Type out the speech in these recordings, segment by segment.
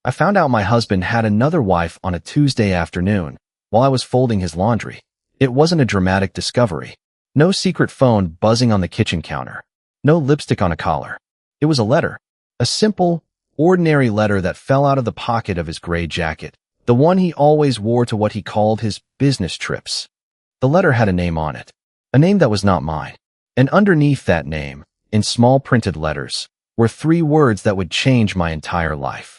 I found out my husband had another wife on a Tuesday afternoon while I was folding his laundry. It wasn't a dramatic discovery. No secret phone buzzing on the kitchen counter. No lipstick on a collar. It was a letter. A simple, ordinary letter that fell out of the pocket of his gray jacket, the one he always wore to what he called his business trips. The letter had a name on it. A name that was not mine. And underneath that name, in small printed letters, were 3 words that would change my entire life.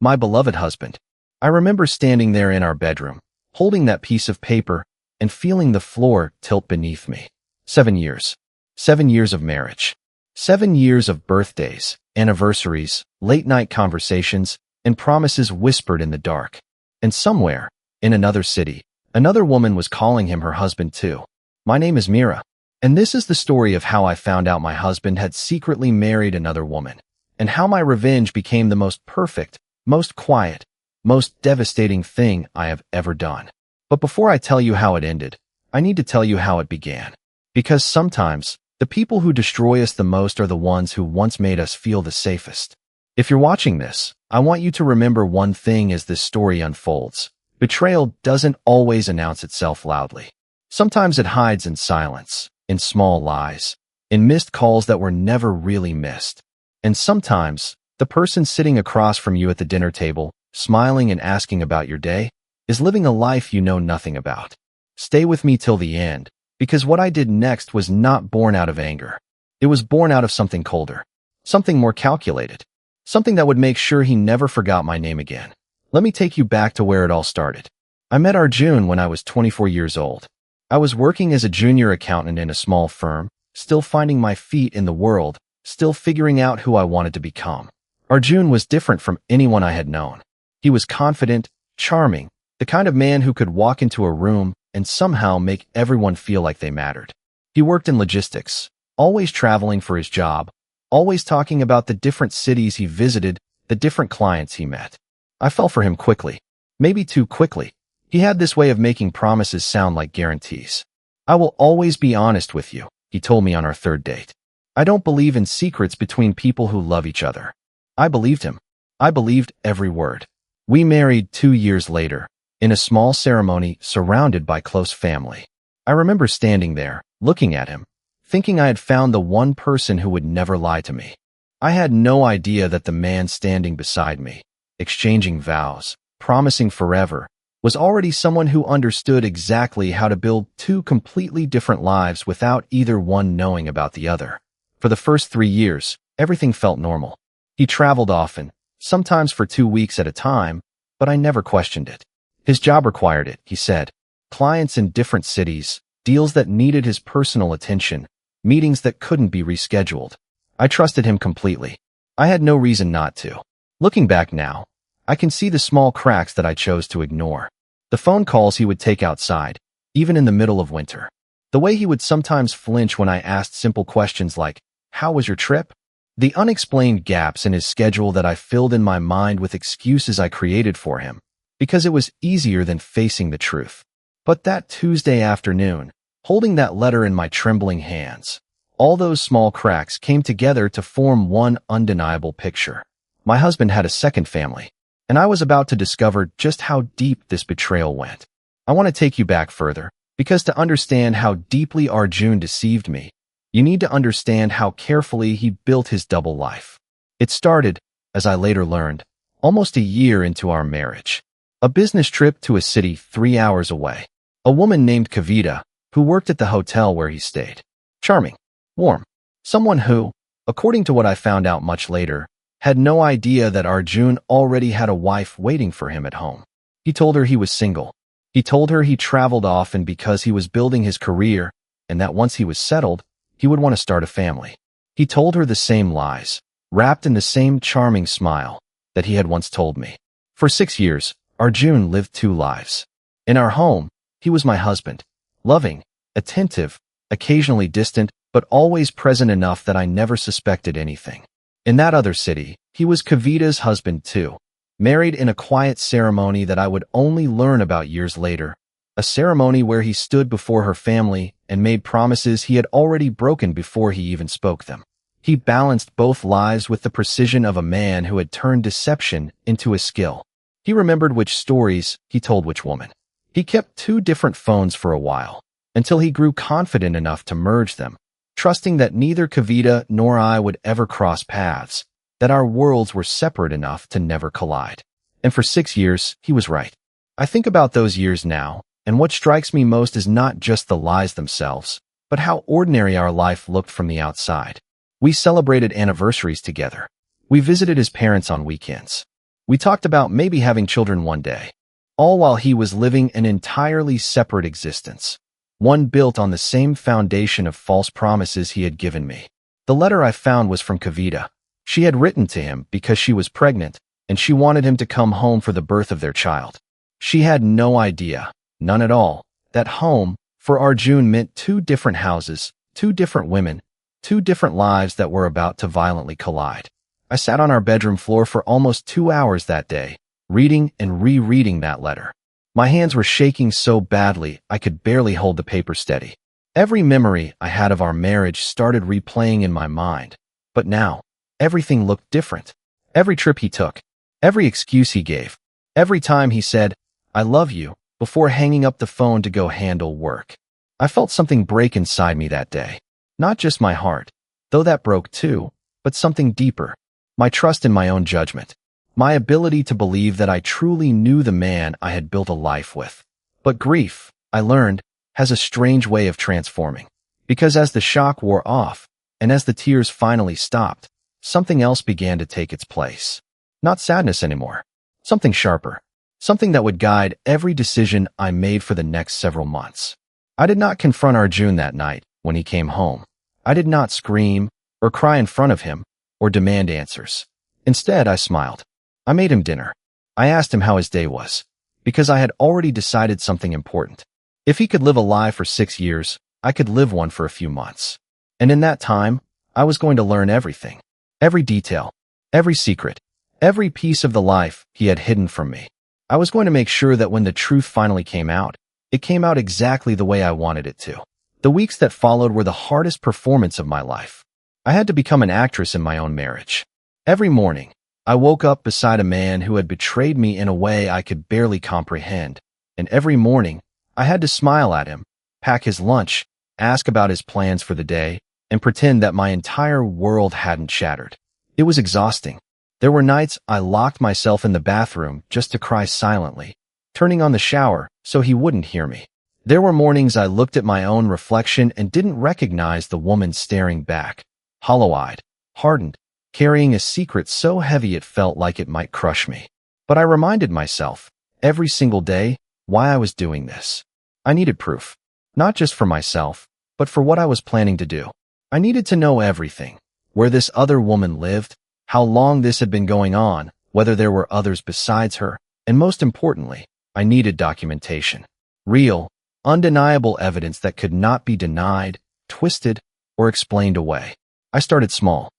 My beloved husband. I remember standing there in our bedroom, holding that piece of paper and feeling the floor tilt beneath me. 7 years. 7 years of marriage. 7 years of birthdays, anniversaries, late-night conversations, and promises whispered in the dark. And somewhere, in another city, another woman was calling him her husband too. My name is Mira. And this is the story of how I found out my husband had secretly married another woman, and how my revenge became the most perfect, most quiet, most devastating thing I have ever done. But before I tell you how it ended, I need to tell you how it began. Because sometimes, the people who destroy us the most are the ones who once made us feel the safest. If you're watching this, I want you to remember one thing as this story unfolds. Betrayal doesn't always announce itself loudly. Sometimes it hides in silence, in small lies, in missed calls that were never really missed. And sometimes, the person sitting across from you at the dinner table, smiling and asking about your day, is living a life you know nothing about. Stay with me till the end, because what I did next was not born out of anger. It was born out of something colder, something more calculated, something that would make sure he never forgot my name again. Let me take you back to where it all started. I met Arjun when I was 24 years old. I was working as a junior accountant in a small firm, still finding my feet in the world, still figuring out who I wanted to become. Arjun was different from anyone I had known. He was confident, charming, the kind of man who could walk into a room and somehow make everyone feel like they mattered. He worked in logistics, always traveling for his job, always talking about the different cities he visited, the different clients he met. I fell for him quickly. Maybe too quickly. He had this way of making promises sound like guarantees. I will always be honest with you, he told me on our 3rd date. I don't believe in secrets between people who love each other. I believed him. I believed every word. We married 2 years later, in a small ceremony surrounded by close family. I remember standing there, looking at him, thinking I had found the one person who would never lie to me. I had no idea that the man standing beside me, exchanging vows, promising forever, was already someone who understood exactly how to build 2 completely different lives without either one knowing about the other. For the first 3 years, everything felt normal. He traveled often, sometimes for 2 weeks at a time, but I never questioned it. His job required it, he said. Clients in different cities, deals that needed his personal attention, meetings that couldn't be rescheduled. I trusted him completely. I had no reason not to. Looking back now, I can see the small cracks that I chose to ignore. The phone calls he would take outside, even in the middle of winter. The way he would sometimes flinch when I asked simple questions like, "How was your trip?" The unexplained gaps in his schedule that I filled in my mind with excuses I created for him, because it was easier than facing the truth. But that Tuesday afternoon, holding that letter in my trembling hands, all those small cracks came together to form one undeniable picture. My husband had a second family, and I was about to discover just how deep this betrayal went. I want to take you back further, because to understand how deeply Arjun deceived me, you need to understand how carefully he built his double life. It started, as I later learned, almost a year into our marriage. A business trip to a city 3 hours away. A woman named Kavita, who worked at the hotel where he stayed. Charming. Warm. Someone who, according to what I found out much later, had no idea that Arjun already had a wife waiting for him at home. He told her he was single. He told her he traveled often because he was building his career, and that once he was settled, he would want to start a family. He told her the same lies, wrapped in the same charming smile, that he had once told me. For 6 years, Arjun lived 2 lives. In our home, he was my husband, loving, attentive, occasionally distant, but always present enough that I never suspected anything. In that other city, he was Kavita's husband too, married in a quiet ceremony that I would only learn about years later, a ceremony where he stood before her family and made promises he had already broken before he even spoke them. He balanced both lives with the precision of a man who had turned deception into a skill. He remembered which stories he told which woman. He kept two different phones for a while, until he grew confident enough to merge them, trusting that neither Kavita nor I would ever cross paths, that our worlds were separate enough to never collide. And for 6 years, he was right. I think about those years now, and what strikes me most is not just the lies themselves, but how ordinary our life looked from the outside. We celebrated anniversaries together. We visited his parents on weekends. We talked about maybe having children one day, all while he was living an entirely separate existence, one built on the same foundation of false promises he had given me. The letter I found was from Kavita. She had written to him because she was pregnant, and she wanted him to come home for the birth of their child. She had no idea, none at all, that home for Arjun meant 2 different houses, 2 different women, 2 different lives that were about to violently collide. I sat on our bedroom floor for almost 2 hours that day, reading and rereading that letter. My hands were shaking so badly I could barely hold the paper steady. Every memory I had of our marriage started replaying in my mind. But now, everything looked different. Every trip he took, every excuse he gave, every time he said, "I love you," before hanging up the phone to go handle work. I felt something break inside me that day. Not just my heart, though that broke too, but something deeper. My trust in my own judgment. My ability to believe that I truly knew the man I had built a life with. But grief, I learned, has a strange way of transforming. Because as the shock wore off, and as the tears finally stopped, something else began to take its place. Not sadness anymore. Something sharper. Something that would guide every decision I made for the next several months. I did not confront Arjun that night when he came home. I did not scream or cry in front of him or demand answers. Instead, I smiled. I made him dinner. I asked him how his day was, because I had already decided something important. If he could live a lie for 6 years, I could live one for a few months. And in that time, I was going to learn everything. Every detail, every secret, every piece of the life he had hidden from me. I was going to make sure that when the truth finally came out, it came out exactly the way I wanted it to. The weeks that followed were the hardest performance of my life. I had to become an actress in my own marriage. Every morning, I woke up beside a man who had betrayed me in a way I could barely comprehend, and every morning, I had to smile at him, pack his lunch, ask about his plans for the day, and pretend that my entire world hadn't shattered. It was exhausting. There were nights I locked myself in the bathroom just to cry silently, turning on the shower so he wouldn't hear me. There were mornings I looked at my own reflection and didn't recognize the woman staring back, hollow-eyed, hardened, carrying a secret so heavy it felt like it might crush me. But I reminded myself, every single day, why I was doing this. I needed proof, not just for myself, but for what I was planning to do. I needed to know everything, where this other woman lived, how long this had been going on, whether there were others besides her, and most importantly, I needed documentation. Real, undeniable evidence that could not be denied, twisted, or explained away. I started small.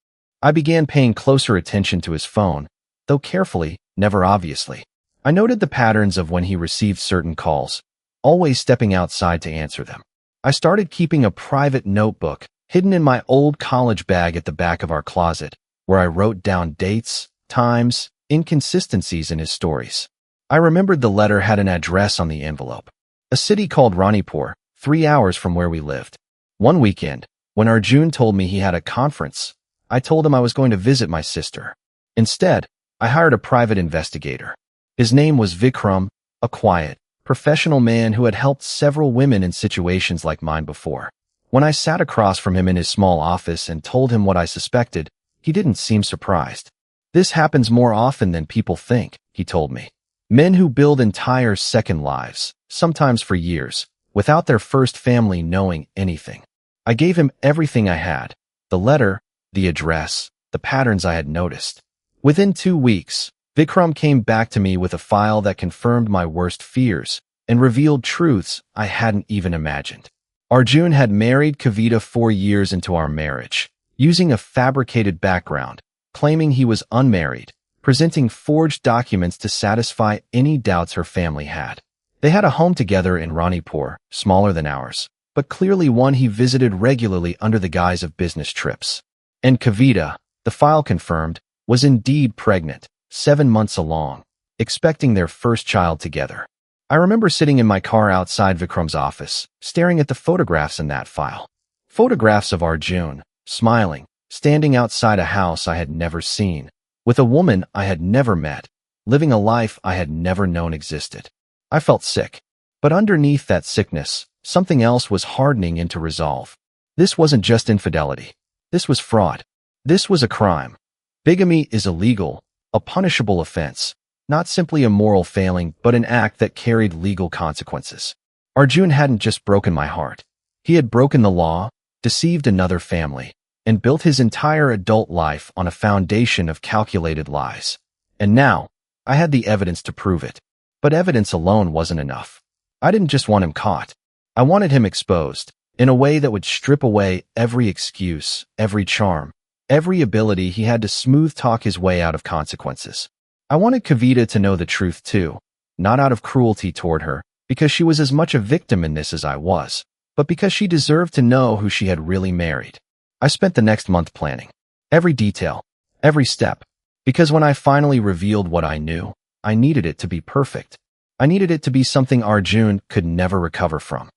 I began paying closer attention to his phone, though carefully, never obviously. I noted the patterns of when he received certain calls, always stepping outside to answer them. I started keeping a private notebook hidden in my old college bag at the back of our closet, where I wrote down dates, times, inconsistencies in his stories. I remembered the letter had an address on the envelope, a city called Ranipur, 3 hours from where we lived. One weekend, when Arjun told me he had a conference, I told him I was going to visit my sister. Instead, I hired a private investigator. His name was Vikram, a quiet, professional man who had helped several women in situations like mine before. When I sat across from him in his small office and told him what I suspected, he didn't seem surprised. "This happens more often than people think," he told me. "Men who build entire second lives, sometimes for years, without their first family knowing anything." I gave him everything I had, the letter, the address, the patterns I had noticed. Within 2 weeks, Vikram came back to me with a file that confirmed my worst fears and revealed truths I hadn't even imagined. Arjun had married Kavita 4 years into our marriage, using a fabricated background, claiming he was unmarried, presenting forged documents to satisfy any doubts her family had. They had a home together in Ranipur, smaller than ours, but clearly one he visited regularly under the guise of business trips. And Kavita, the file confirmed, was indeed pregnant, 7 months along, expecting their first child together. I remember sitting in my car outside Vikram's office, staring at the photographs in that file. Photographs of Arjun, smiling, standing outside a house I had never seen, with a woman I had never met, living a life I had never known existed. I felt sick. But underneath that sickness, something else was hardening into resolve. This wasn't just infidelity. This was fraud. This was a crime. Bigamy is illegal, a punishable offense, not simply a moral failing, but an act that carried legal consequences. Arjun hadn't just broken my heart. He had broken the law, deceived another family, and built his entire adult life on a foundation of calculated lies. And now, I had the evidence to prove it. But evidence alone wasn't enough. I didn't just want him caught. I wanted him exposed, in a way that would strip away every excuse, every charm, every ability he had to smooth talk his way out of consequences. I wanted Kavita to know the truth too, not out of cruelty toward her, because she was as much a victim in this as I was, but because she deserved to know who she had really married. I spent the next month planning. Every detail, every step, because when I finally revealed what I knew, I needed it to be perfect. I needed it to be something Arjun could never recover from.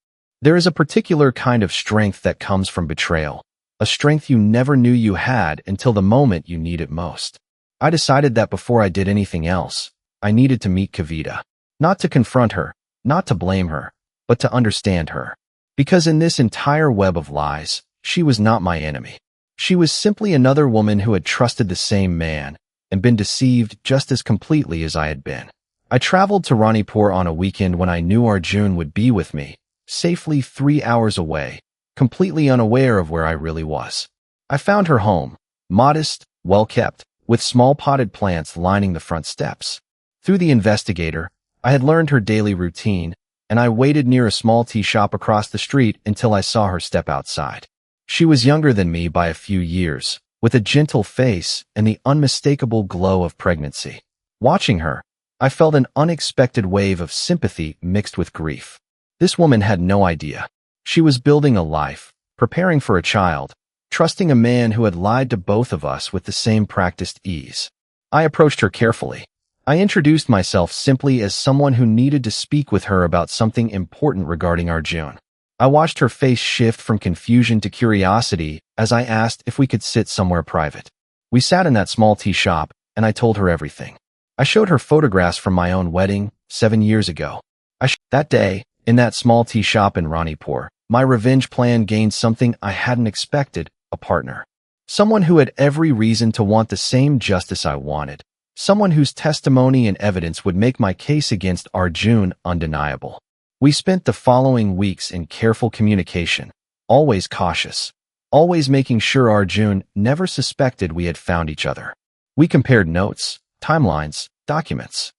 There is a particular kind of strength that comes from betrayal, a strength you never knew you had until the moment you need it most. I decided that before I did anything else, I needed to meet Kavita. Not to confront her, not to blame her, but to understand her. Because in this entire web of lies, she was not my enemy. She was simply another woman who had trusted the same man and been deceived just as completely as I had been. I traveled to Ranipur on a weekend when I knew Arjun would be with me, safely 3 hours away, completely unaware of where I really was. I found her home, modest, well-kept, with small potted plants lining the front steps. Through the investigator, I had learned her daily routine, and I waited near a small tea shop across the street until I saw her step outside. She was younger than me by a few years, with a gentle face and the unmistakable glow of pregnancy. Watching her, I felt an unexpected wave of sympathy mixed with grief. This woman had no idea. She was building a life, preparing for a child, trusting a man who had lied to both of us with the same practiced ease. I approached her carefully. I introduced myself simply as someone who needed to speak with her about something important regarding Arjun. I watched her face shift from confusion to curiosity as I asked if we could sit somewhere private. We sat in that small tea shop, and I told her everything. I showed her photographs from my own wedding 7 years ago. That day, in that small tea shop in Ranipur, my revenge plan gained something I hadn't expected, a partner. Someone who had every reason to want the same justice I wanted. Someone whose testimony and evidence would make my case against Arjun undeniable. We spent the following weeks in careful communication, always cautious, always making sure Arjun never suspected we had found each other. We compared notes, timelines, documents.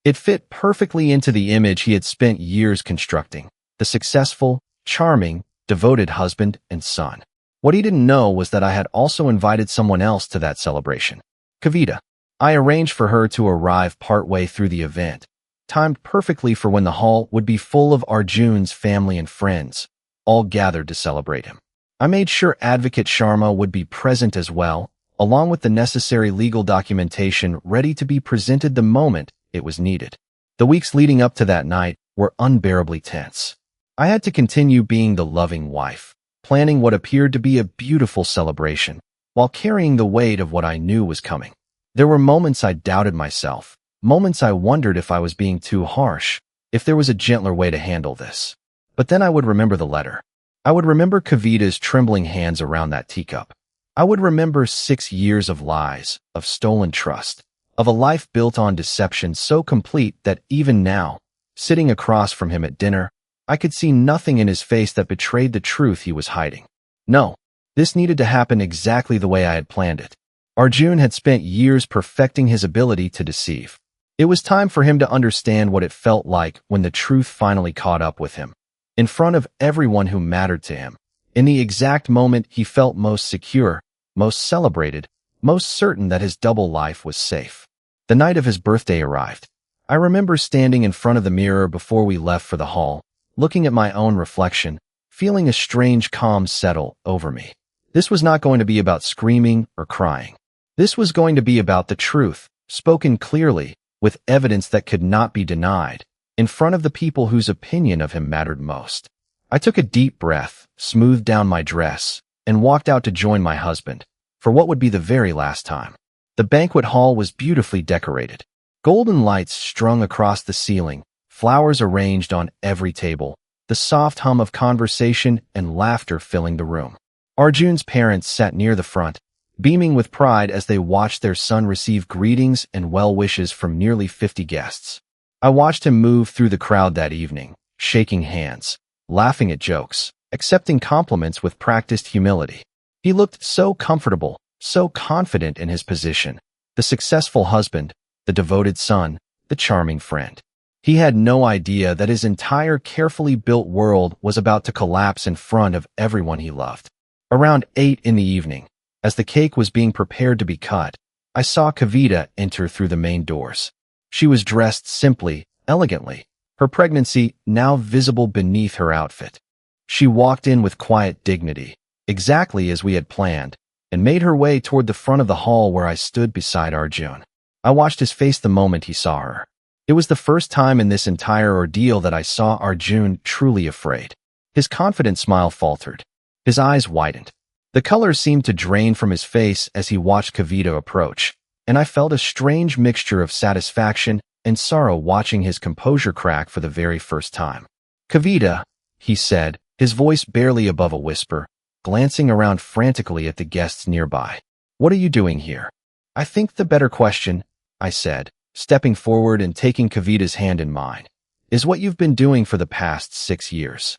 It fit perfectly into the image he had spent years constructing, the successful, charming, devoted husband and son. What he didn't know was that I had also invited someone else to that celebration. Kavita. I arranged for her to arrive partway through the event, timed perfectly for when the hall would be full of Arjun's family and friends, all gathered to celebrate him. I made sure Advocate Sharma would be present as well, along with the necessary legal documentation ready to be presented the moment it was needed. The weeks leading up to that night were unbearably tense. I had to continue being the loving wife, planning what appeared to be a beautiful celebration, while carrying the weight of what I knew was coming. There were moments I doubted myself, moments I wondered if I was being too harsh, if there was a gentler way to handle this. But then I would remember the letter. I would remember Kavita's trembling hands around that teacup. I would remember 6 years of lies, of stolen trust, of a life built on deception so complete that even now, sitting across from him at dinner, I could see nothing in his face that betrayed the truth he was hiding. No, this needed to happen exactly the way I had planned it. Arjun had spent years perfecting his ability to deceive. It was time for him to understand what it felt like when the truth finally caught up with him. In front of everyone who mattered to him, in the exact moment he felt most secure, most celebrated, most certain that his double life was safe. The night of his birthday arrived. I remember standing in front of the mirror before we left for the hall, looking at my own reflection, feeling a strange calm settle over me. This was not going to be about screaming or crying. This was going to be about the truth, spoken clearly, with evidence that could not be denied, in front of the people whose opinion of him mattered most. I took a deep breath, smoothed down my dress, and walked out to join my husband, for what would be the very last time. The banquet hall was beautifully decorated. Golden lights strung across the ceiling, flowers arranged on every table, the soft hum of conversation and laughter filling the room. Arjun's parents sat near the front, beaming with pride as they watched their son receive greetings and well wishes from nearly 50 guests. I watched him move through the crowd that evening, shaking hands, laughing at jokes, accepting compliments with practiced humility. He looked so comfortable, so confident in his position, the successful husband, the devoted son, the charming friend. He had no idea that his entire carefully built world was about to collapse in front of everyone he loved. Around 8 in the evening, as the cake was being prepared to be cut, I saw Kavita enter through the main doors. She was dressed simply, elegantly, her pregnancy now visible beneath her outfit. She walked in with quiet dignity, exactly as we had planned, and made her way toward the front of the hall where I stood beside Arjun. I watched his face the moment he saw her. It was the first time in this entire ordeal that I saw Arjun truly afraid. His confident smile faltered. His eyes widened. The color seemed to drain from his face as he watched Kavita approach, and I felt a strange mixture of satisfaction and sorrow watching his composure crack for the very first time. "Kavita," he said, his voice barely above a whisper, glancing around frantically at the guests nearby. "What are you doing here?" "I think the better question," I said, stepping forward and taking Kavita's hand in mine, "is what you've been doing for the past 6 years."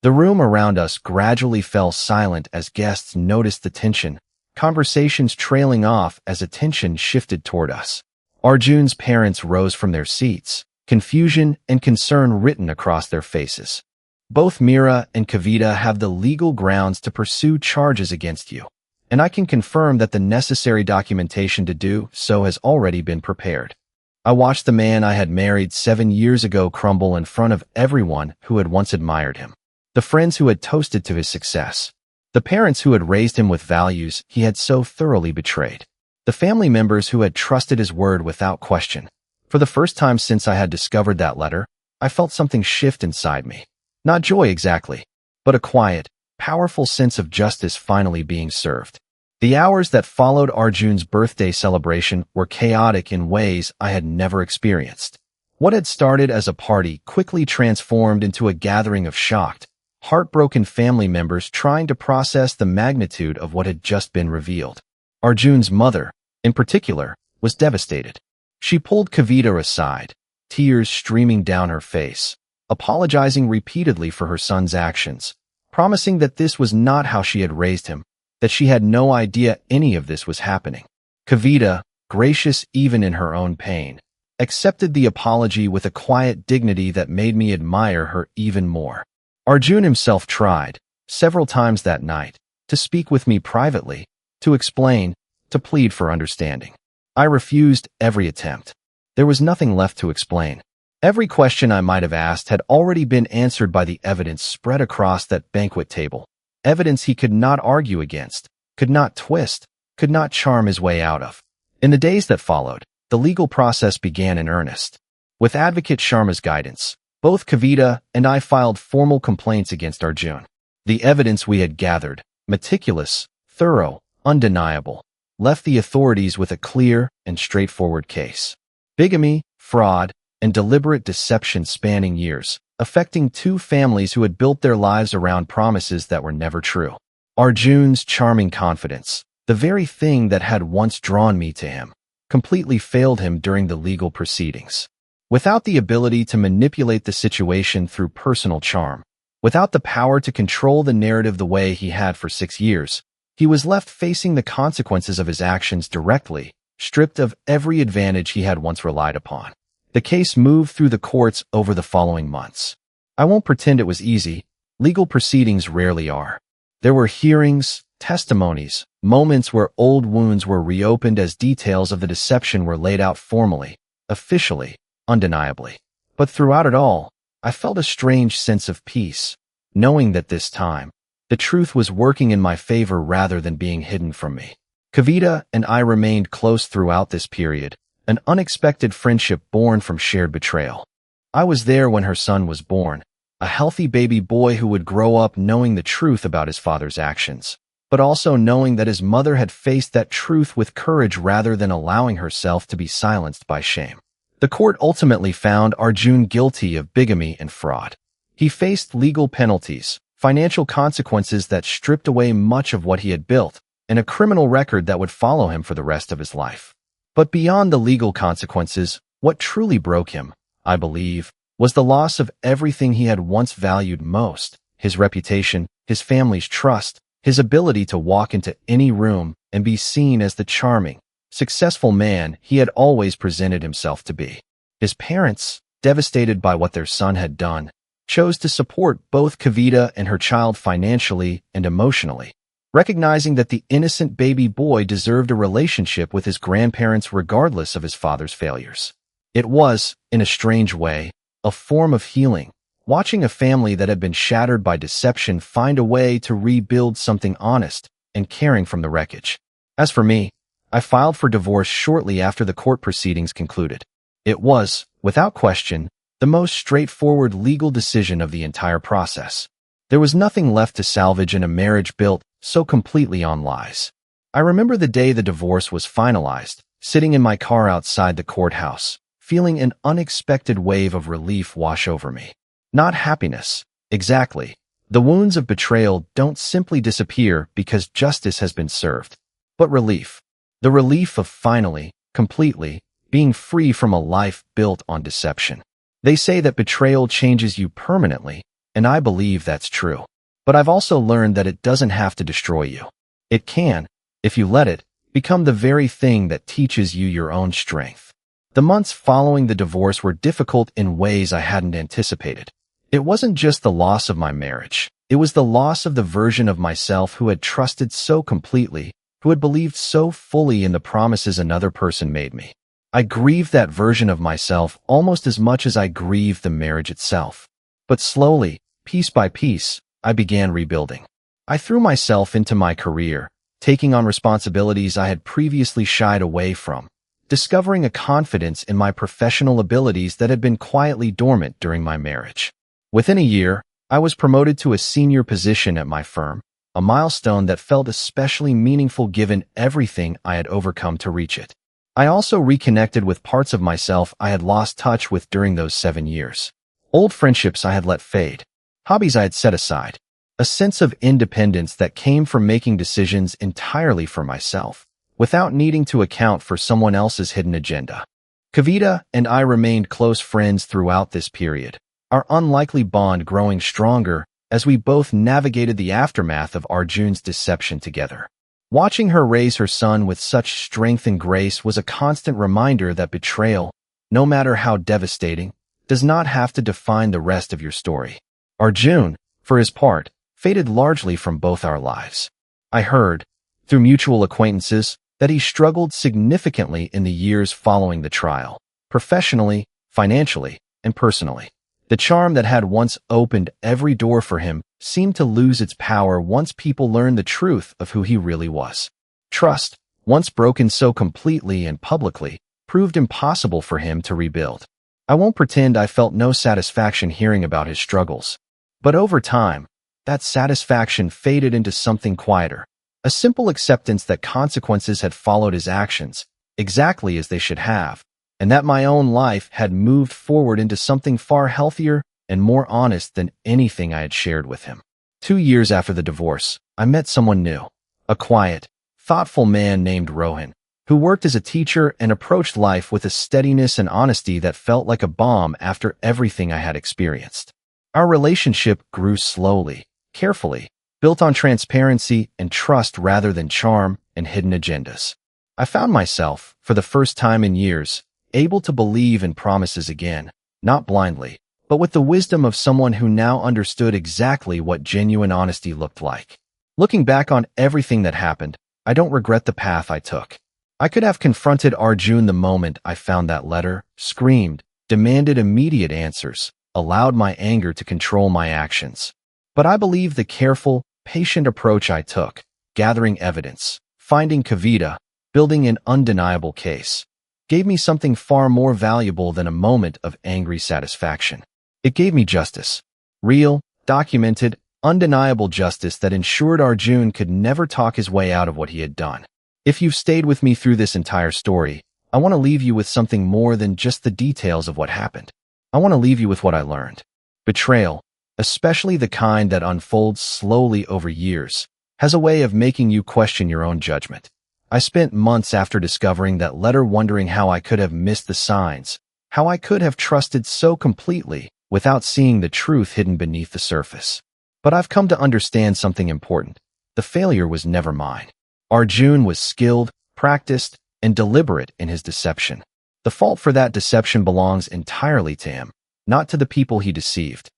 The room around us gradually fell silent as guests noticed the tension, conversations trailing off as attention shifted toward us. Arjun's parents rose from their seats, confusion and concern written across their faces. "Both Mira and Kavita have the legal grounds to pursue charges against you, and I can confirm that the necessary documentation to do so has already been prepared." I watched the man I had married 7 years ago crumble in front of everyone who had once admired him. The friends who had toasted to his success. The parents who had raised him with values he had so thoroughly betrayed. The family members who had trusted his word without question. For the first time since I had discovered that letter, I felt something shift inside me. Not joy exactly, but a quiet, powerful sense of justice finally being served. The hours that followed Arjun's birthday celebration were chaotic in ways I had never experienced. What had started as a party quickly transformed into a gathering of shocked, heartbroken family members trying to process the magnitude of what had just been revealed. Arjun's mother, in particular, was devastated. She pulled Kavita aside, tears streaming down her face, apologizing repeatedly for her son's actions, promising that this was not how she had raised him, that she had no idea any of this was happening. Kavita, gracious even in her own pain, accepted the apology with a quiet dignity that made me admire her even more. Arjun himself tried, several times that night, to speak with me privately, to explain, to plead for understanding. I refused every attempt. There was nothing left to explain. Every question I might have asked had already been answered by the evidence spread across that banquet table. Evidence he could not argue against, could not twist, could not charm his way out of. In the days that followed, the legal process began in earnest. With Advocate Sharma's guidance, both Kavita and I filed formal complaints against Arjun. The evidence we had gathered, meticulous, thorough, undeniable, left the authorities with a clear and straightforward case. Bigamy, fraud, and deliberate deception spanning years, affecting 2 families who had built their lives around promises that were never true. Arjun's charming confidence, the very thing that had once drawn me to him, completely failed him during the legal proceedings. Without the ability to manipulate the situation through personal charm, without the power to control the narrative the way he had for 6 years, he was left facing the consequences of his actions directly, stripped of every advantage he had once relied upon. The case moved through the courts over the following months. I won't pretend it was easy. Legal proceedings rarely are. There were hearings, testimonies, moments where old wounds were reopened as details of the deception were laid out formally, officially, undeniably. But throughout it all, I felt a strange sense of peace, knowing that this time, The truth was working in my favor rather than being hidden from me. Kavita and I remained close throughout this period, an unexpected friendship born from shared betrayal. I was there when her son was born, a healthy baby boy who would grow up knowing the truth about his father's actions, but also knowing that his mother had faced that truth with courage rather than allowing herself to be silenced by shame. The court ultimately found Arjun guilty of bigamy and fraud. He faced legal penalties, financial consequences that stripped away much of what he had built, and a criminal record that would follow him for the rest of his life. But beyond the legal consequences, what truly broke him, I believe, was the loss of everything he had once valued most: his reputation, his family's trust, his ability to walk into any room and be seen as the charming, successful man he had always presented himself to be. His parents, devastated by what their son had done, chose to support both Kavita and her child financially and emotionally, recognizing that the innocent baby boy deserved a relationship with his grandparents regardless of his father's failures. It was, in a strange way, a form of healing, watching a family that had been shattered by deception find a way to rebuild something honest and caring from the wreckage. As for me, I filed for divorce shortly after the court proceedings concluded. It was, without question, the most straightforward legal decision of the entire process. There was nothing left to salvage in a marriage built so completely on lies. I remember the day the divorce was finalized, sitting in my car outside the courthouse, feeling an unexpected wave of relief wash over me. Not happiness, exactly. The wounds of betrayal don't simply disappear because justice has been served. But relief. The relief of finally, completely, being free from a life built on deception. They say that betrayal changes you permanently, and I believe that's true. But I've also learned that it doesn't have to destroy you. It can, if you let it, become the very thing that teaches you your own strength. The months following the divorce were difficult in ways I hadn't anticipated. It wasn't just the loss of my marriage. It was the loss of the version of myself who had trusted so completely, who had believed so fully in the promises another person made me. I grieved that version of myself almost as much as I grieved the marriage itself. But slowly, piece by piece, I began rebuilding. I threw myself into my career, taking on responsibilities I had previously shied away from, discovering a confidence in my professional abilities that had been quietly dormant during my marriage. Within a year, I was promoted to a senior position at my firm, a milestone that felt especially meaningful given everything I had overcome to reach it. I also reconnected with parts of myself I had lost touch with during those 7 years. Old friendships I had let fade, hobbies I had set aside, a sense of independence that came from making decisions entirely for myself, without needing to account for someone else's hidden agenda. Kavita and I remained close friends throughout this period, our unlikely bond growing stronger as we both navigated the aftermath of Arjun's deception together. Watching her raise her son with such strength and grace was a constant reminder that betrayal, no matter how devastating, does not have to define the rest of your story. Arjun, for his part, faded largely from both our lives. I heard, through mutual acquaintances, that he struggled significantly in the years following the trial, professionally, financially, and personally. The charm that had once opened every door for him seemed to lose its power once people learned the truth of who he really was. Trust, once broken so completely and publicly, proved impossible for him to rebuild. I won't pretend I felt no satisfaction hearing about his struggles. But over time, that satisfaction faded into something quieter, a simple acceptance that consequences had followed his actions, exactly as they should have, and that my own life had moved forward into something far healthier and more honest than anything I had shared with him. 2 years after the divorce, I met someone new, a quiet, thoughtful man named Rohan, who worked as a teacher and approached life with a steadiness and honesty that felt like a balm after everything I had experienced. Our relationship grew slowly, carefully, built on transparency and trust rather than charm and hidden agendas. I found myself, for the first time in years, able to believe in promises again, not blindly, but with the wisdom of someone who now understood exactly what genuine honesty looked like. Looking back on everything that happened, I don't regret the path I took. I could have confronted Arjun the moment I found that letter, screamed, demanded immediate answers, allowed my anger to control my actions. But I believe the careful, patient approach I took, gathering evidence, finding Kavita, building an undeniable case, gave me something far more valuable than a moment of angry satisfaction. It gave me justice. Real, documented, undeniable justice that ensured Arjun could never talk his way out of what he had done. If you've stayed with me through this entire story, I want to leave you with something more than just the details of what happened. I want to leave you with what I learned. Betrayal, especially the kind that unfolds slowly over years, has a way of making you question your own judgment. I spent months after discovering that letter wondering how I could have missed the signs, how I could have trusted so completely without seeing the truth hidden beneath the surface. But I've come to understand something important. The failure was never mine. Arjun was skilled, practiced, and deliberate in his deception. The fault for that deception belongs entirely to him, not to the people he deceived.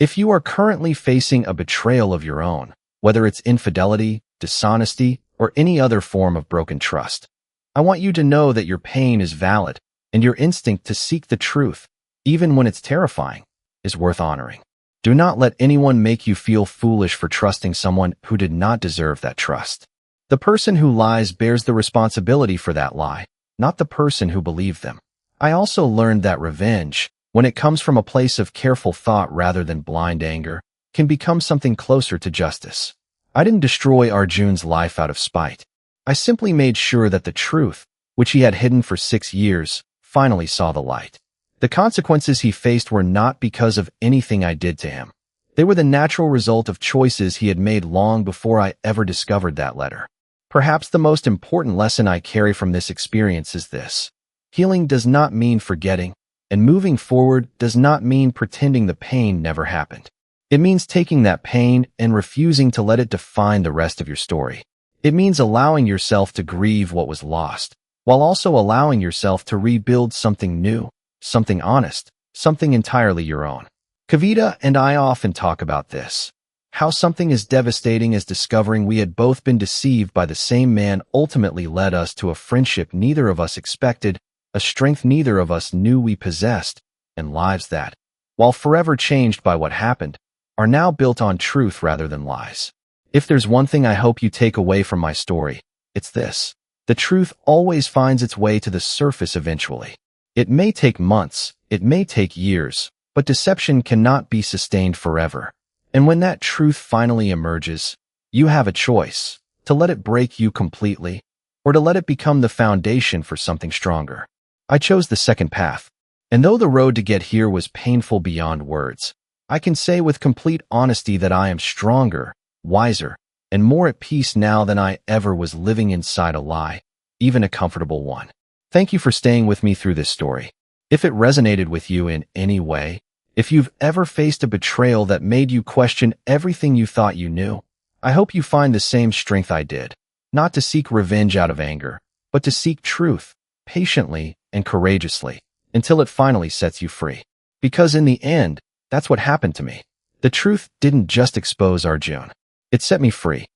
If you are currently facing a betrayal of your own, whether it's infidelity, dishonesty, or any other form of broken trust, I want you to know that your pain is valid and your instinct to seek the truth, even when it's terrifying, is worth honoring. Do not let anyone make you feel foolish for trusting someone who did not deserve that trust. The person who lies bears the responsibility for that lie, not the person who believed them. I also learned that revenge, when it comes from a place of careful thought rather than blind anger, can become something closer to justice. I didn't destroy Arjun's life out of spite. I simply made sure that the truth, which he had hidden for 6 years, finally saw the light. The consequences he faced were not because of anything I did to him. They were the natural result of choices he had made long before I ever discovered that letter. Perhaps the most important lesson I carry from this experience is this. Healing does not mean forgetting, and moving forward does not mean pretending the pain never happened. It means taking that pain and refusing to let it define the rest of your story. It means allowing yourself to grieve what was lost, while also allowing yourself to rebuild something new, something honest, something entirely your own. Kavita and I often talk about this. How something as devastating as discovering we had both been deceived by the same man ultimately led us to a friendship neither of us expected, a strength neither of us knew we possessed, and lives that, while forever changed by what happened, are now built on truth rather than lies. If there's one thing I hope you take away from my story, it's this. The truth always finds its way to the surface eventually. It may take months, it may take years, but deception cannot be sustained forever. And when that truth finally emerges, you have a choice, to let it break you completely, or to let it become the foundation for something stronger. I chose the second path, and though the road to get here was painful beyond words, I can say with complete honesty that I am stronger, wiser, and more at peace now than I ever was living inside a lie, even a comfortable one. Thank you for staying with me through this story. If it resonated with you in any way, if you've ever faced a betrayal that made you question everything you thought you knew, I hope you find the same strength I did, not to seek revenge out of anger, but to seek truth, patiently and courageously, until it finally sets you free. Because in the end, that's what happened to me. The truth didn't just expose Arjun. It set me free.